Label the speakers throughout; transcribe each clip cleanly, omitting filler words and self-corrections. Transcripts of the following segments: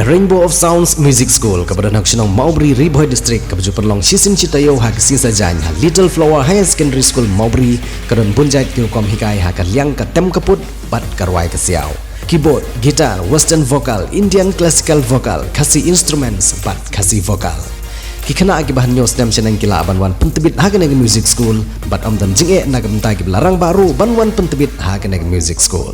Speaker 1: Rainbow of Sounds Music School kepada nak senang Maubri Riboy District kepada perlong sisin citayo hak sisa jan Little Flower Higher Secondary School Maubri kedan punjat kirukom hikai hak liang ka tem kaput bat karwai kesiau keyboard, gitar, western vocal, Indian classical vocal, kasi instruments bat kasi vocal kikena akibahan nyos nam senang kila banwan pentebit hak neg music school bat amdan jinge nagam tagi belarang baru banwan pentebit hak neg music school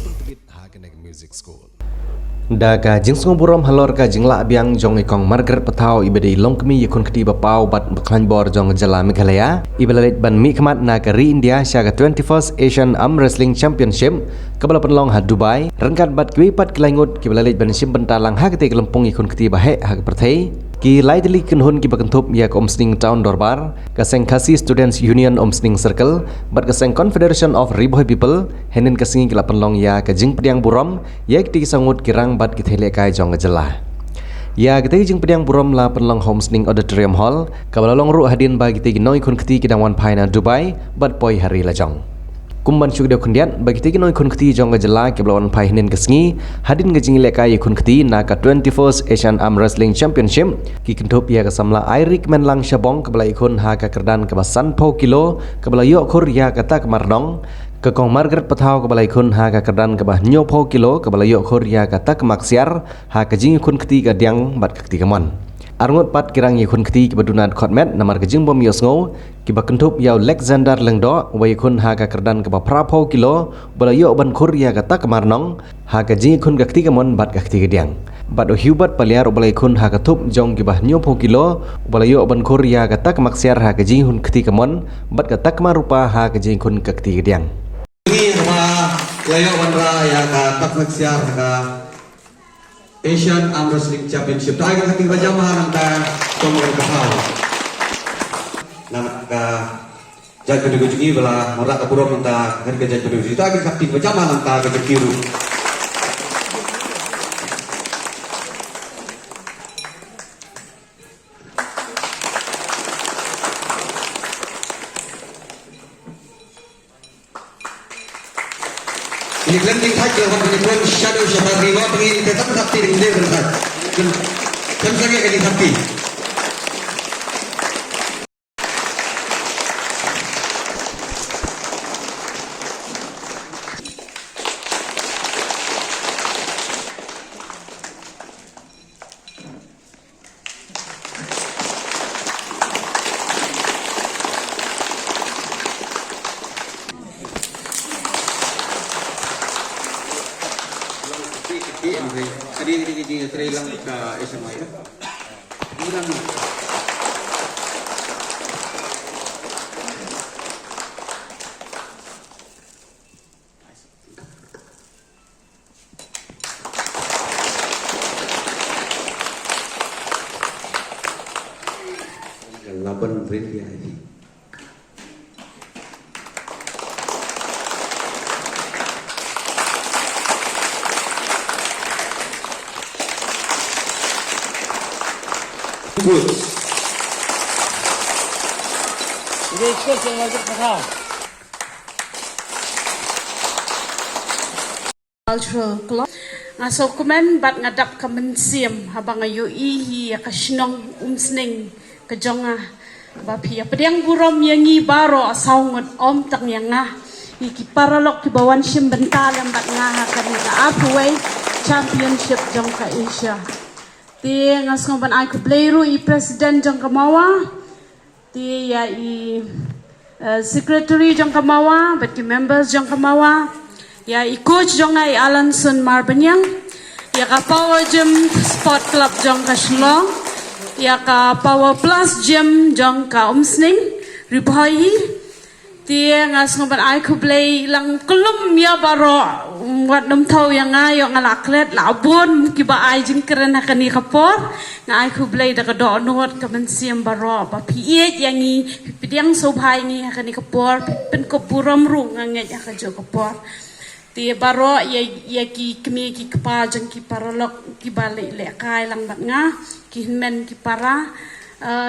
Speaker 1: Daga jingsung buram halor ka jingla biang jong ikong Margaret Patau ibede longkmi yakun keti bapau bat baklan bor jong jala Meghalaya ibelalit ban mi khamat na ka ri India syaga 21st Asian Arm Wrestling Championship kabala penlong ha Dubai rangkat bat kwi pat kilangut kibelalit ban sim bentalang ha keti kelempung ikun keti bahe ha perthei ki laidli kunhun ki bakentup ya Omsning Town Dorbar kaseng Khasi Students Union Omsning Circle bat kaseng Confederation of Riboy People henin kasingi kila penlong ya ka jing pediang buram ya keti sangut kirang bat kithele kai jong jelah ya keti jing pediang buram la penlong Homsning Auditorium Hall kabalalong ru hadin bagi keti noi kun keti kidangwan paina Dubai bat poi hari lajong kumban syugdeu kundian bagi tegi noi kun keti jong jela keblawan pai hinen kesngi hadin ngejing lekai kun keti na ka 21st Asian Arm Wrestling Championship ki kentup ya kasamla Airik Menlang Syabong kebla ikun ha ka kerdan ke basan po kilo kebla yok khur ya kata kemarnong ke kong Margaret Patau kebla ikun ha ka kerdan ke bah nyo po kilo kebla yok khur ya kata kemaksiar ha ka jing kun keti ka diang bat ka keti kamon Arngot pat kirang yakun keti kibadunat khotmet namar kejing bom yosngo kiba kentup yau Alexander Lengdo wa yakun ha ka kerdan kiba prapo kilo bala yo ban khur ya kata kemarnong ha ka jing kun keti kamon bat ka keti kediang bat Hubert paliar bala yakun ha ka tup jong kiba nyopo kilo bala yo ban khur ya kata kemaksiar ha ka jing hun keti kamon bat kata kemarupa ha ka jing kun ka keti kediang
Speaker 2: ini sama layo bandra ya ka kemaksiar ka Asian Arm Wrestling Championship. Tayo ng ating rajamahan ng tumulong kahaw. Namat ka Jad Pedugujugi wala marak kapurom ng harga Jad Pedugujugi. Tayo ng ating rajamahan ng Kajakiru. Ini landing titleของเป็นshadow shahari wa pengin tetap sakti di dia berkat. Kan sangat kali sakti. Jadi trailang ke SMA ya. Bilang laban beri ya ini. Good.
Speaker 3: Ini ikut yang wajib pasal. Cultural club. Ngaso kumen bat ngadap ka mensiam habang ayo ihi ka sinong umsning ka jonga bapi pediang burom yangi baro asaungot om tang yanga iki paralok ki bawan sim bentalam bat ngaha ka Upway Championship jong ka Asia Ti ngas ngomban ay ko playru i president jang kamawa ti ya i secretary jang kamawa but the members jang kamawa ya i coach jang ay Alanson Marbanyang ya ka Power Gym Sport Club jang ka Shillong ya ka Power Plus Gym jang ka Omsning Riboy ti ngas ngomban ay ko play lang kulum ya baro wat nam thau yang ngayo ngalaklet labon kiba ai jing keren hakani kapor ngai ku blai da ka do not ka man siam baro ba piet yang i pidiang so bhai ngi hakani kapor pen ko buram ru ngange ya ka jo kapor ti baro ya ki kmi ki kapa jang ki paralok ki bale le kai lang bat nga ki men ki para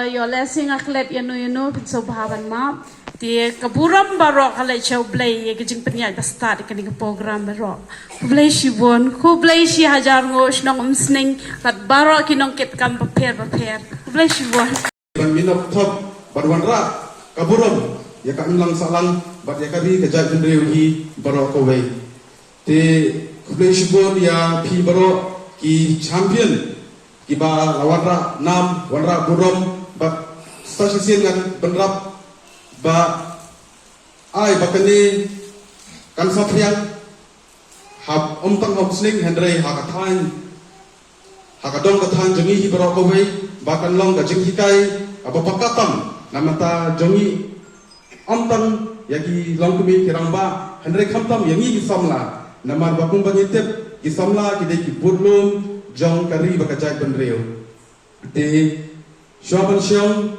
Speaker 3: yo lesing aklet yanu so bahaban ma ti kaburam baro kale chau blay ye gijing penyai ba start kani program baro blay shi bon ku blay shi hajar ngos nong umsning kat baro kinong ket kam paper blay shi bon
Speaker 4: ban minok top ban ra kaburam ya ka lang salang bat ya kari kajat bendeu hi baro ko wei te blay shi bon ya pi baro ki champion Kiba lawanra nam wanra burom ba stasiun ngan benrap ba ai bakani kan sapriang hab tang sling hendrei hakathan hakadong kathan jengi hi baro ko wei ba kan long ga jing hikai apa pakatam namata jengi tang yagi long kumi kirang ba hendrei khamtam yangi ki samla namar bakung bangitep ki samla ki dei ki budlum jong kari bakajai penreo te shoban shong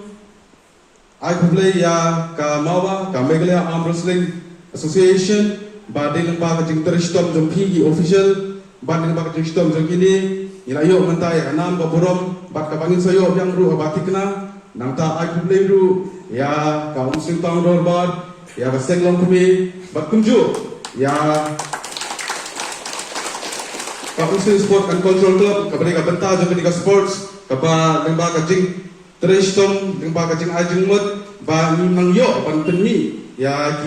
Speaker 4: ai kublai ya ka mawa ka Meghalaya Arm Wrestling Association ba de lembaga jing teristom jong pigi official ba de lembaga jing stom jong ini ila yo menta ya nam ba borom ba ka bangin sayo yang ru abatikna namta ai kublai ru ya ka muslim town road ya ba senglong kumi ba kumju ya Muslim Sport and Cultural Club, kepada benta juga dengan sports, kepada lembaga jing teristom, lembaga jing ajeng mut, ba nang yo ban penni, ya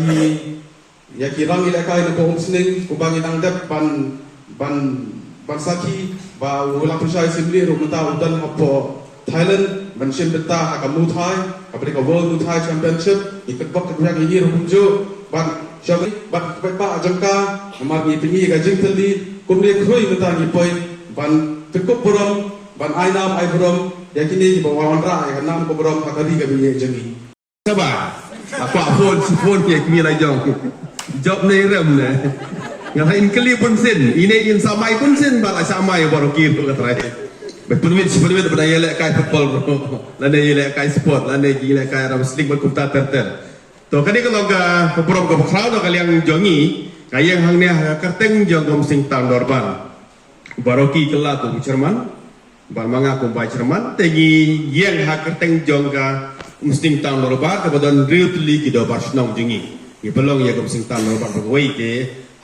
Speaker 4: ki rang ilakai na ko umsning, kubang inang dep ban saki, ba ulang pusai simli rumata udan hapo Thailand, ban sim benta haka mutai, kepada World Muay Championship, ikut bak kebuang ini rumjo, ban Syabi, bat pa ajangka, amar ni pingi ka jing tali, kumne kroi mata ni poi, ban pekup borom, ban ainam ai borom, yakini di bawah wanra ya nam ko borom akari ka biye jangi.
Speaker 5: Sabar, aku phone ke kimi lai jong, job ni rem ne, ngatain keli pun sin, ini in samai pun sin, balai samai baru kiri tu katrai. Berpenwit pada yelek kai football, lane yelek kai sport, lane yelek kai wrestling berkumta terter. To kani kalau ke program ke crowd kalau yang jongi kayang hang ne kerteng jong gom sing tam dorban baroki kela tu Jerman bal manga ko ba Jerman tegi yang ha kerteng jong ga musting tam dorban kemudian really kido barsnong jongi ni belong ya gom sing tam dorban berwei ke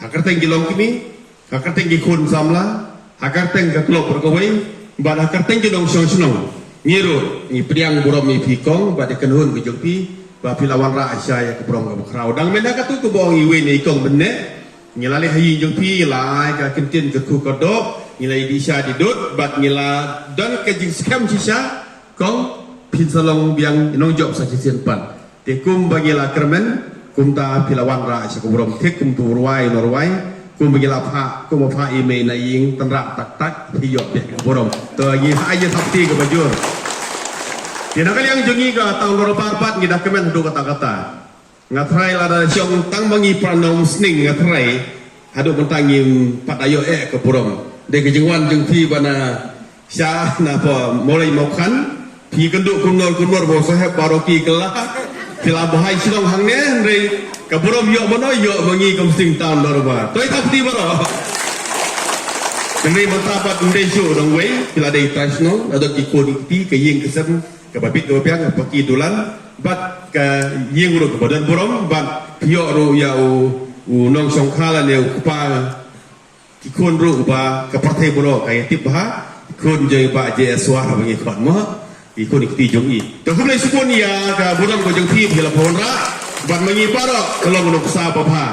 Speaker 5: ha kerteng gilong kimi ha kerteng gi kun samla ha kerteng ga klub berwei bal ha kerteng gilong snong ngiru ni priang burom mi pikong ba de kenhun ke jongpi Bapi lawan Asia ya kebrong ke bukrau. Dang menda katu ke bawang iwe ni ikong benne. Ngilali hayi jong pi lai ka kentin ke ku kodok. Ngilai disha didut. Bat ngila dan ke jing skam sisa. Kong pin salong biang inong job sa sisian pan. Tekum bagila kermen. Kum ta pilawan Asia kebrong. Tekum tu ruai norwai. Kum bagila pa. Kum pa ime na ying tenrak tak tak. Hiyok dek kebrong. To yi hayi sabti ke bajur. Tidak kali yang jengi ke tahun 2004 kita kemen dua kata-kata. Ngatrai lada siang tang bangi pranom sning ngatrai hadu mentangi padayo ke purom. De kejengwan jeng pi bana sya napa mulai makan pi kenduk kunor bo sahab baroki kelah pila bahai sinong hangne re ke purom yo mono yo bangi kom sing tahun 2004. Toi tapti baro. Kene mentrapat Indonesia dong wei pila dei transno ada ki kodi ke yeng kesem kapapit ko piang paki dulan bat ka yeng ro ko dan borom bat pio ro ya u nong song khala ne pa ki kon ro ba ka partai boro kay tip ha kon je ba je suara bangi kon mo ki kon ki jong i to kumle sukon ya ka borom ko jong ti phila phonra bat mangi paro kelong no sa pa pha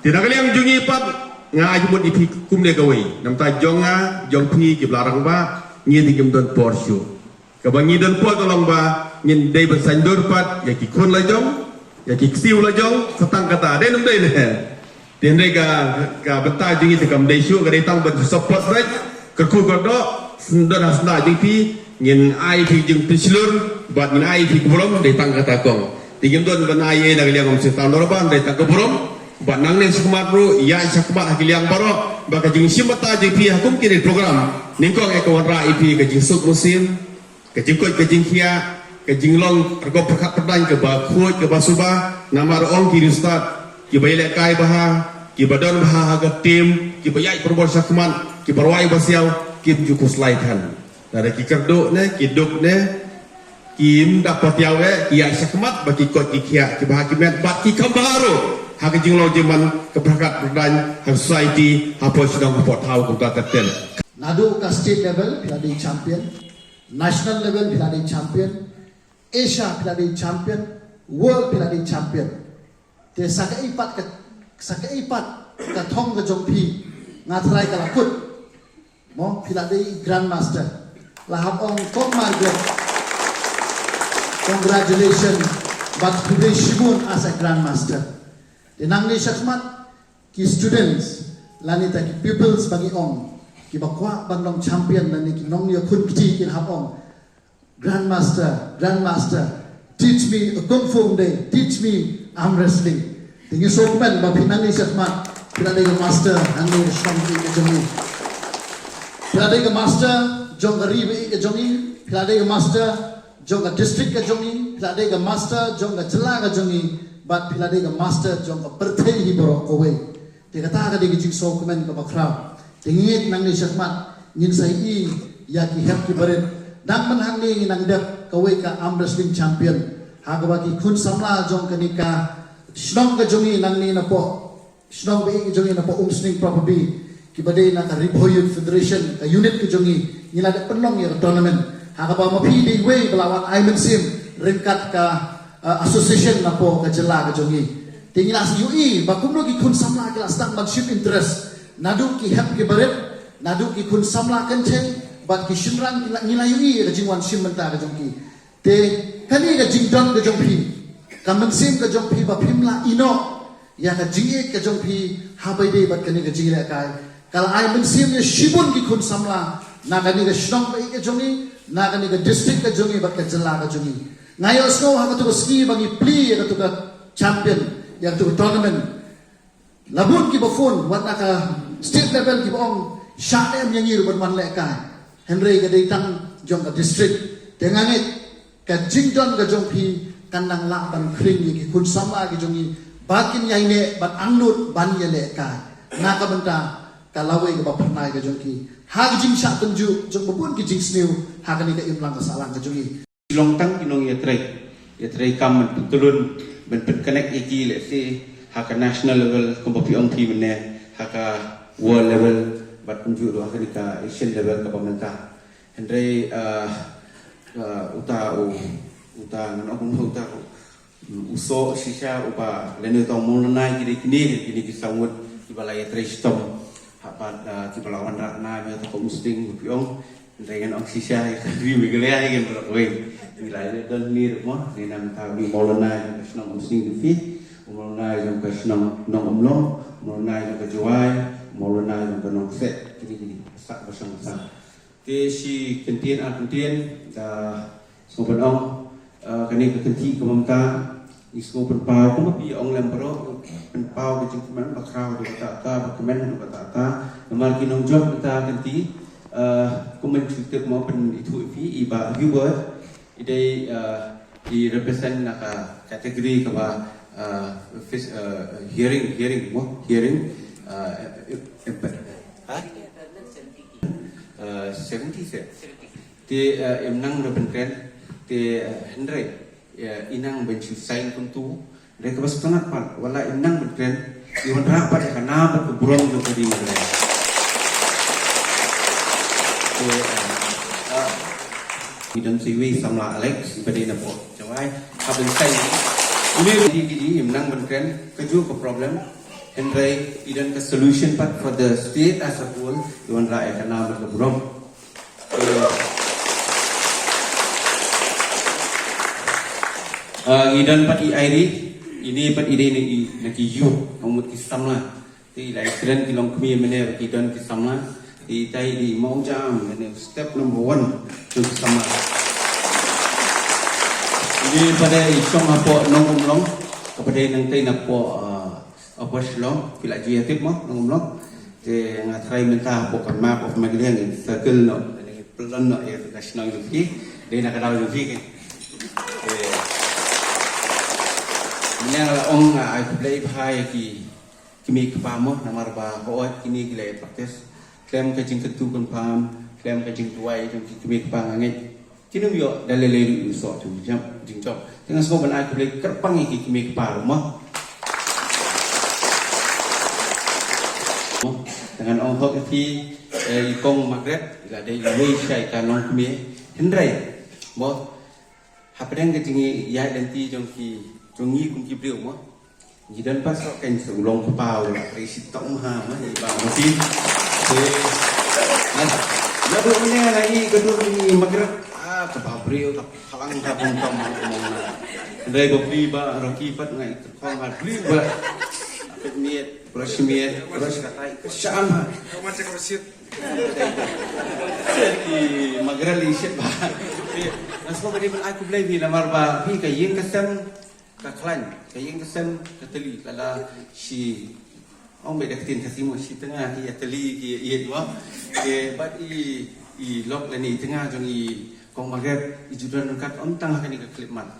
Speaker 5: tidak kali yang jungi pat nga ajmut ipi kumle ka wei nam ta jonga jong pi ki blarang ba ngi di gem don porschu Kabangi dan puat tolong ba ngin dei bersandur pat ya ki kon lajong ya ki siu lajong setang kata de num dei le den dei ka beta jingi te kam dei shu ka dei tang ban support rek ka ku ko do sendon hasna jing pi ngin ai pi jing pislur bat ngin ai pi kubrom dei tang kata kong tingim don ban ai na liang om setan dorban dei tang kubrom bat nang ne sukmat ru ya sakbat hakiliang baro ba ka jing simata jing pi hakum kini program ningkong e ka wanra ipi ka jing suk musim kejing koi kejing kia kejing long tergop perkat pedang ke ba khoi ke ba suba namar ong ki ustad ki baile kai baha ki badon baha ga tim ki bayai perbor sakman ki barwai basiau ki jukus laitan dari ki kerdo ne ki duk ne Kim dapat yawe kia syakmat bagi kot ikia ki bahakimet bat ki kambaro hak jing lo jeman keberkat berdan hak society apa sedang pot tahu ko taten
Speaker 6: Nadu ka state level piladi champion, national level piladi champion, Asia piladi champion, world piladi champion. Te sakaipat ka thong ka jongpi ngatrai ka lakut mo piladi grandmaster lahap ong Kong Margaret. Congratulations, but today Shimun as a grandmaster. The nangli syakmat ki students lanita ki pupils bagi ong ki bakwa bandong champion lani ki nong yo kun kiti kin hapong grandmaster teach me a kung fu day, teach me arm wrestling. Tingi sokmen ba pinangli syakmat pinade ka master hangi shomki ka jongi pinade ka master jong ribe ka jongi pinade ka master jong district ka jongi pilade ka master jong jela ka jongi but pilade ka master jong perthei hi boro ko we te kata ka de jing so komen ka bakra tingit nang ni syakmat ngin sai i ya ki hep ki baret dang man hang ni nang dep ka we ka arm wrestling champion ha ka ba ki khun samla jong ka ni ka shnong ka jongi nang ni na po shnong be ki jongi na po umsning probably ki bade na ka Ripoyun Federation ka unit ka jongi nila de penong ya tournament Hakaba mapi di way belawan Aiman Sim ringkat ka association na po ka jela ka jongi. Tingin as UI bakumno ki kun samla ki stang magship interest. Nadu ki hep ki baret, nadu ki kun samla kente bat ki shinrang ngila UI ka jingwan sim menta ka jongi. Te kani ka jingdon ka jongpi. Kamen sim ka jongpi ba pimla ino ya ka jingi ka jongpi habai de bat kani ka jingi kai. Kala Aiman Sim ya shibun ki kun samla na kani ka shnong ba ka jongi na kani ka district ka jongi bat ka jela ka jongi ngayo snow ha ka ski bagi pli ka ka champion yang tu tournament labun ki bafun wat na ka state level ki bong shatem yang ngiru ban man le ka Henry ka deitang jong ka district tengangit ka jingdon ka jongpi kanang la ban kring ki kun sama ki jongi bakin yaine bat angnut ban ye le ka na ka benta kalawe ka bapnai ka jongki hag jing sha tunju jong babun ki jing snew hagani ka imlang ka salang ka jongi
Speaker 7: long tang kinong yatray kam man tulun ben connect iki le si haka national level kompopi ong team ne haka world level bat tunju do haka ka Asian level ka pamenta hendrai uta nan akun uta uso shisha upa lenu tong mulnai kini kisawut ibalai yatray stom hapat kibalawan rakna me to musting piong dengan oksisa di migelea yang berlaku nilai dan mir mo ni nam tabi molona yang kesnong musing di molona yang kesnong nong omlong molona yang kejuai molona yang kenong set kini sak bersama te si kentien da sopan ong kani kenti kemamta isko penpau kumapi ong lembro penpau ke jengkeman bakrau di kata kemen kata normal kinong job kita kenti kumen cukup mau pen itu iba viewer ide di represent naka kategori kaba hearing 70 te emnang represent te Henry inang benci sain tentu mereka bersemangat pan wala emnang represent iwan rapat karena berkeburung juga di mereka Idam siwi samla Alex ibadi na po jawai habang say ini di menang berkren keju ke problem Henry idan ke solution pat for the state as a whole iwan rakyat kana berkeburom idan pat iri ini pat ide ni naki yu omut kisamla ti lai kren kilong kmi mene idan kisamla di tay di mau jam ini step number 1 untuk sama ini pada isong apo nong umlong kepada nang tay na po apa silong pila jiatip mo nong umlong te ngatry menta po kan map of Magalang circle no plan no national unity de nakadaw unity ini adalah ong I play high ki kimi kapamo namar ba ko kini gilay practice klem ka jing ketu kon pam klem ka jing tuai jong ki kami pangangit Kini yo dalele usok tu jam jingcok. Tengah semua ban aku boleh kerpang iki kimi kepala mah. Dengan orang hok ti ikong magret ila dai wei sai ka long kimi hendrai mo hapadang ke tingi ya dan ti jong ki jongi kum ki priu mo jidan pas kan long kepau la resi tong ha ma ba mesti na do ni lagi kedua ni magret kepau priu ka halang ka pun tom ngomong hendrai go pri ba roki pat ngai khong ha pri ba miet brush katai kesan ha macam korsit di magrali shit ba nasmo bani ban aku blai bi lamar ba pi ka yeng kasam ka klan ka yeng kasam ka teli lala si ong be daktin kasimo si tengah hi teli ki ye dua ke bat i lok lani tengah jong i kong magret i judan kat om tang ka ni ka klip mat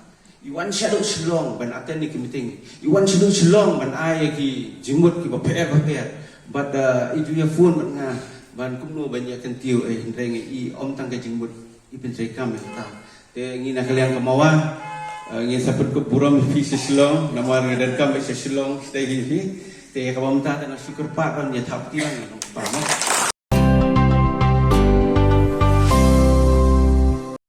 Speaker 7: Iwan shadow silong ban aten ni meeting. Iwan shadow silong ban ai ki jimut ki baper but itu ya phone ban nga ban kumno ban ya kan tiu reng i om tang ka jimut i pen sai kam ta. Te ngina kalian kemawa ngin saput ko buram fi silong namar dan kam silong stay hi te kamam ta na syukur pa ban ya thap tiang pa